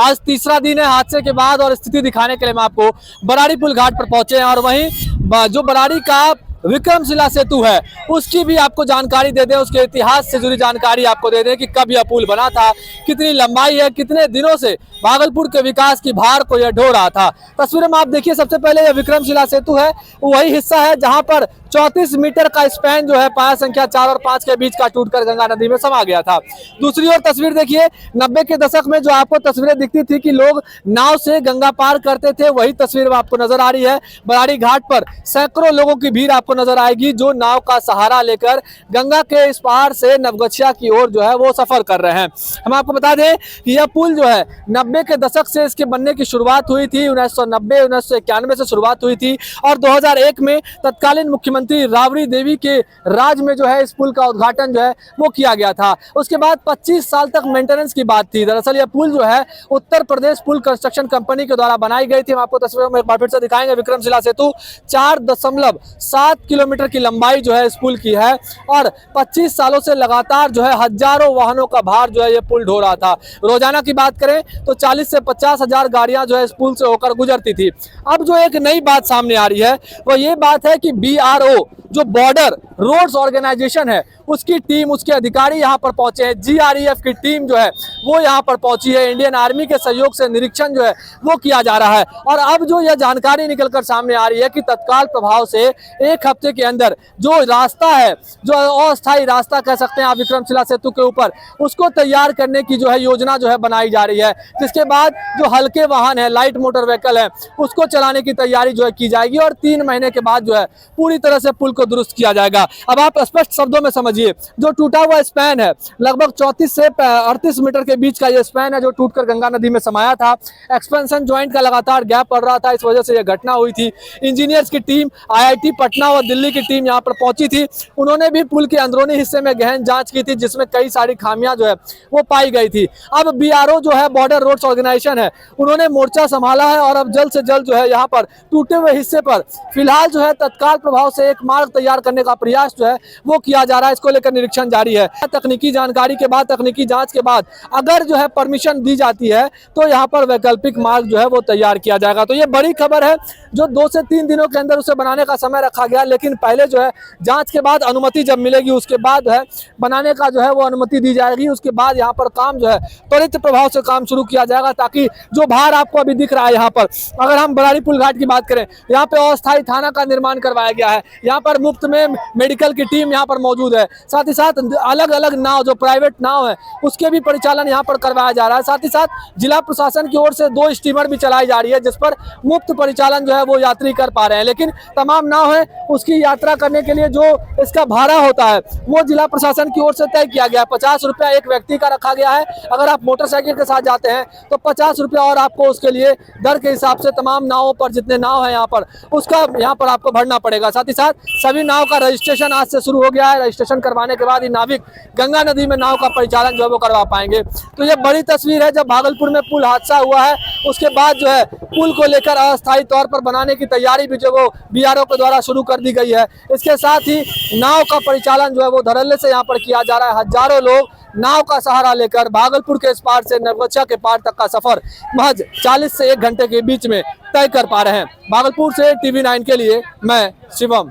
आज तीसरा दिन है हादसे के बाद और स्थिति दिखाने के लिए हम आपको बराड़ी पुल घाट पर पहुंचे हैं और वहीं जो बराड़ी का विक्रमशिला सेतु है उसकी भी आपको जानकारी दे दें, उसके इतिहास से जुड़ी जानकारी आपको दे दें कि कब यह पुल बना था, कितनी लंबाई है, कितने दिनों से भागलपुर के विकास की भार को यह ढो रहा था। तस्वीर में आप देखिए, सबसे पहले यह विक्रमशिला सेतु है, वही हिस्सा है जहां पर 34 मीटर का स्पैन जो है पाया संख्या 4 और 5 के बीच का टूटकर गंगा नदी में समा गया था। दूसरी ओर तस्वीर देखिए, 90 के दशक में जो आपको तस्वीरें दिखती थी कि लोग नाव से गंगा पार करते थे, वही तस्वीर आपको नजर आ रही है। बराड़ी घाट पर सैकड़ों लोगों की भीड़ आपको नजर आएगी जो नाव का सहारा लेकर गंगा के इस पार से नवगछिया की ओर जो है वो सफर कर रहे हैं। हम आपको बता दें कि यह पुल जो है 90 के दशक से इसके बनने की शुरुआत हुई थी। 1990 1991 से शुरुआत हुई थी और 2001 में तत्कालीन मुख्यमंत्री राबड़ी देवी के राज में जो है इस पुल का उद्घाटन जो है वो किया गया था। उसके बाद 25 साल तक मेंटेनेंस की बात थी। दरअसल यह पुल जो है उत्तर प्रदेश पुल कंस्ट्रक्शन कंपनी के द्वारा बनाई गई थी। हम आपको तस्वीरों में एक बार फिर से दिखाएंगे। विक्रमशिला सेतु 4.7 किलोमीटर की लंबाई जो है इस पुल की है और 25 सालों से लगातार जो है हजारों वाहनों का भार जो है ये पुल ढो रहा था। रोजाना की बात करें तो 40 से 50 हजार गाड़ियां जो है इस पुल से होकर गुजरती थी। अब जो एक नई बात सामने आ रही है वो ये बात है कि BRO जो बॉर्डर रोड्स ऑर्गेनाइजेशन है उसकी टीम, उसके अधिकारी यहाँ पर पहुंचे हैं। GREF की टीम जो है वो यहाँ पर पहुंची है। इंडियन आर्मी के सहयोग से निरीक्षण जो है वो किया जा रहा है और अब जो यह जानकारी निकलकर सामने आ रही है कि तत्काल प्रभाव से एक हफ्ते के अंदर जो रास्ता है, जो अस्थायी रास्ता कह सकते हैं आप विक्रमशिला सेतु के ऊपर, उसको तैयार करने की जो है योजना जो है बनाई जा रही है। जिसके बाद जो हल्के वाहन है, लाइट मोटर व्हीकल है, उसको चलाने की तैयारी जो है की जाएगी और 3 महीने के बाद जो है पूरी तरह से पुल को दुरुस्त किया जाएगा। अब आप स्पष्ट शब्दों में समझिए, जो टूटा हुआ स्पैन है लगभग 34 से 38 मीटर के बीच का ये स्पैन है जो टूटकर गंगा नदी में समाया था। एक्सपेंशन जॉइंट का लगातार गैप पड़ रहा था, इस वजह से यह घटना हुई थी। इंजीनियर्स की टीम IIT पटना और दिल्ली की टीम यहाँ पर पहुंची थी। उन्होंने भी पुल के अंदरूनी हिस्से में गहन जांच की थी जिसमें कई सारी खामियां जो है वो पाई गई थी। अब BRO जो है बॉर्डर रोड्स ऑर्गेनाइजेशन है, उन्होंने मोर्चा संभाला है और अब जल्द से जल्द जो है यहाँ पर टूटे हुए हिस्से पर फिलहाल जो है तत्काल प्रभाव से एक मार्ग तैयार करने का प्रयास जो है वो किया जा रहा है। इसको लेकर निरीक्षण जारी है। तकनीकी जानकारी के बाद, तकनीकी जांच के बाद अगर जो है परमिशन दी जाती है तो यहाँ पर वैकल्पिक मार्ग जो है वो तैयार किया जाएगा। तो ये बड़ी खबर है जो 2 से 3 दिनों के अंदर उसे बनाने का समय रखा गया, लेकिन पहले जो है जांच के बाद अनुमति जब मिलेगी उसके बाद जो है बनाने का जो है वो अनुमति दी जाएगी। उसके बाद यहाँ पर काम जो है त्वरित प्रभाव से काम शुरू किया जाएगा ताकि जो भार आपको अभी दिख रहा है यहाँ पर, अगर हम बराड़ी पुल घाट की बात करें, यहाँ पे अस्थायी थाना का निर्माण करवाया गया है। यहाँ पर मुफ्त में मेडिकल की टीम यहाँ पर मौजूद है। साथ ही साथ अलग अलग नाव, जो प्राइवेट नाव है, उसके भी परिचालन यहाँ पर करवाया जा रहा है। साथ ही साथ जिला प्रशासन की ओर से 2 स्टीमर भी चलाई जा रही है जिस पर मुफ्त परिचालन जो है वो यात्री कर पा रहे हैं। लेकिन तमाम नाव है उसकी यात्रा करने के लिए जो इसका भाड़ा होता है वो जिला प्रशासन की ओर से तय किया गया है। 50 रुपया एक व्यक्ति का रखा गया है। अगर आप मोटरसाइकिल के साथ जाते हैं तो 50 रुपया और आपको उसके लिए दर के हिसाब से तमाम नावों पर, जितने नाव है यहाँ पर, उसका यहाँ पर आपको भरना पड़ेगा। साथ ही साथ सभी नाव का रजिस्ट्रेशन आज से शुरू हो गया है। रजिस्ट्रेशन करवाने के बाद ही नाविक गंगा नदी में नाव का परिचालन जो है वो करवा पाएंगे। तो ये बड़ी तस्वीर है। जब भागलपुर में पुल हादसा हुआ है उसके बाद जो है पुल को लेकर अस्थायी तौर पर बनाने की तैयारी भी जो वो BRO के द्वारा शुरू कर दी गई है। इसके साथ ही नाव का परिचालन जो है वो धड़ल्ले से यहाँ पर किया जा रहा है। हजारों लोग नाव का सहारा लेकर भागलपुर के इस पार से नवगछिया के पार तक का सफर महज 40 से 1 घंटे के बीच में तय कर पा रहे हैं। भागलपुर से TV9 के लिए मैं शिवम।